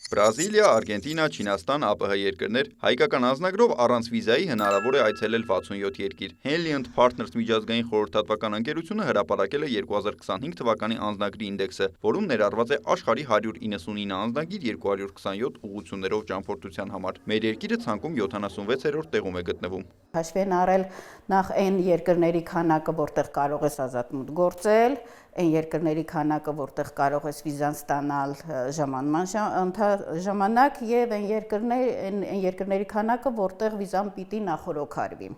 Բրազիլիա, Արգենտինա, Չինաստան, ԱՊՀ երկրներ հայկական անձնագրով առանց վիզայի հնարավոր է այցելել 67 երկիր։ Henley & Partners միջազգային խորհրդատվական ընկերությունը հրապարակել է 2025 թվականի անձնագրի ինդեքսը, որում ներառված է աշխարհի 199 անձնագիր 227 ուղղություններով ճամփորդության համար։ Մեր երկիրը ցանկում 76-րդ տեղում է գտնվում։ Հաշվի են առել նախ այն երկրների քանակը, որտեղ կարող ես ազատ մուտք գործել, այն երկրների քանակը, որտեղ կարող ես վիզան ստանալ ժամանման ժամանակ եւ այն երկրների քանակը, որտեղ վիզան պիտի նախորոքարվի։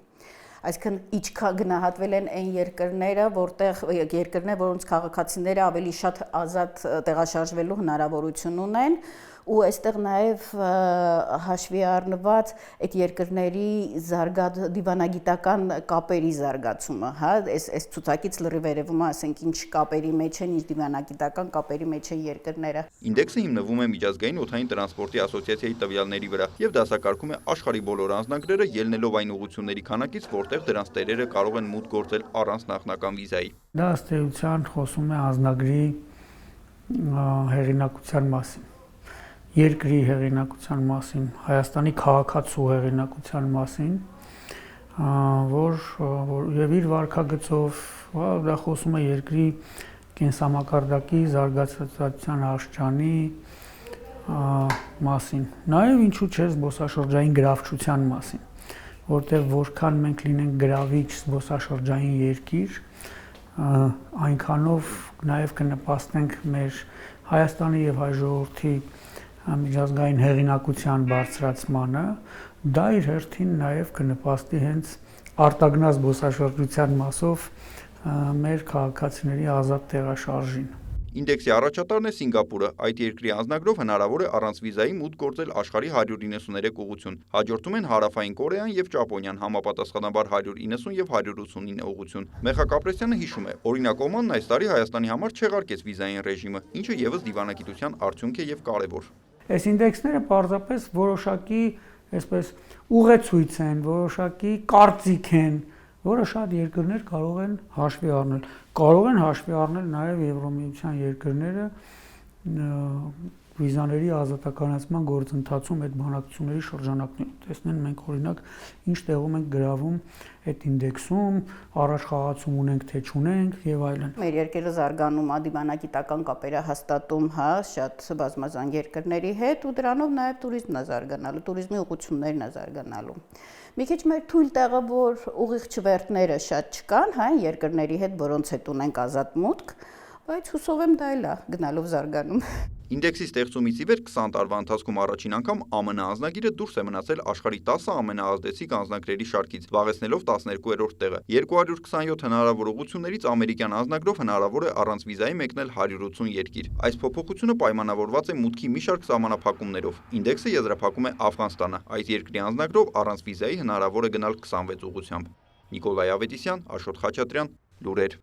Այսինքն իջքա գնահատվել են այն երկրները, որոնց քաղաքացիները ավելի շատ ազատ տեղաշարժվելու հնարավորություն ունեն, ու այստեղ նաև հաշվի առնված այդ երկրների դիվանագիտական կապերի զարգացումը, հա, այս ցուցակից լրիվ երևում է, ասենք, ինչ կապերի մեջ են, ինչ դիվանագիտական կապերի մեջ են երկրները։ Ինդեքսը հիմնվում է միջազգային օդային տրանսպորտի ասոցիացիայի տվյալների վրա եւ դասակարգում է աշխարհի բոլոր անձնագրերը, ելնելով այն ուղղությունների քանակից, որտեղ դրանց տերերը կարող են մուտք գործել առանց նախնական վիզայի։ Դա ըստ էության խոսում է անձնագրի հեղինակության մասին, երկրի հեղինակության մասին, Հայաստանի քաղաքացու հեղինակության մասին, որ եւ իր վարքագծով դա խոսում է երկրի կենսամակարդակի զարգացածության աշխարհի մասին, նաեւ ինչու՞ չէ զբոսաշրջային գրավչության մասին, որտեղ որքան մենք լինենք գրավիչ զբոսաշրջային երկիր, այնքանով նաեւ կնպաստենք մեր Հայաստանի եւ հայ ժողովրդի միջազգային հեղինակության բարձրացմանը, դա իր հերթին նաեւ կնպաստի հենց արտագնաց զբոսաշրջության մասով մեր քաղաքացիների ազատ տեղաշարժին։ Ինդեքսի առաջատարն է Սինգապուրը, այդ երկրի անձնագրով հնարավոր է առանց վիզայի մուտք գործել աշխարհի 193 ուղղություն, հաջորդում են Հարավային Կորեան եւ Ճապոնիան, համապատասխանաբար 190 եւ 189 ուղղություն։ Մեխակ Ապրեսյանը հիշում է, օրինակ Օմանն այս տարի Հայաստանի համար չեղարկեց վիզային ռեժիմը, ինչը եւս դիվանագիտության արդյունք է եւ կարեւոր։ Այս ինդեքսները պարզապես որոշակի, այսպես, ուղեցույց են, որոշակի կարծիք են, որը շատ երկրներ կարող են հաշվի առնել։ Կարող են հաշվի առնել նաև Եվրոմիության երկրները վիզաների ազատականացման գործընթացում այդ բանակցությունների շրջանակներում։ Տեսնեն մենք օրինակ ինչ տեղում ենք գրավում այդ ինդեքսում, առաջ խաղացում ունենք թե չունենք եւ այլն։ Մեր երկիրը զարգանում է դիվանագիտական կապերը հաստատում, հա, շատ բազմազան երկրների հետ ու դրանով նաև туриզմն է զարգանալու, туриզմի ուղղություններն է զարգանալու։ Մի քիչ մեր թույլ տեղը, որ ուղիղ չվերթները շատ չկան, հա, երկրների հետ, որոնց հետ ունենք ազատ մուտք, բայց հուսով եմ դա էլ է գնալով զարգանում։ Ինդեքսի ստեղծումից ի վեր 20 տարվա ընթացքում առաջին անգամ ԱՄՆ անձնագիրը դուրս է մնացել աշխարհի 10 ամենաազդեցիկ անձնագրերի շարքից, զբաղեցնելով 12-րդ տեղը։ 227 հնարավոր ուղղություններից ամերիկյան անձնագրով հնարավոր է առանց վիզայի մեկնել 180 երկիր։ Այս փոփոխությունը պայմանավորված է մուտքի մի շարք սահմանափակումներով։ Ինդեքսը եզրափակում է Աֆղանստանը, այս երկրի անձնագրով առանց վիզայի հնարավոր է գնալ 26 ուղղությամբ։ Նիկոլայ Ավետիսյան, Աշոտ Խաչատրյան, լուրեր։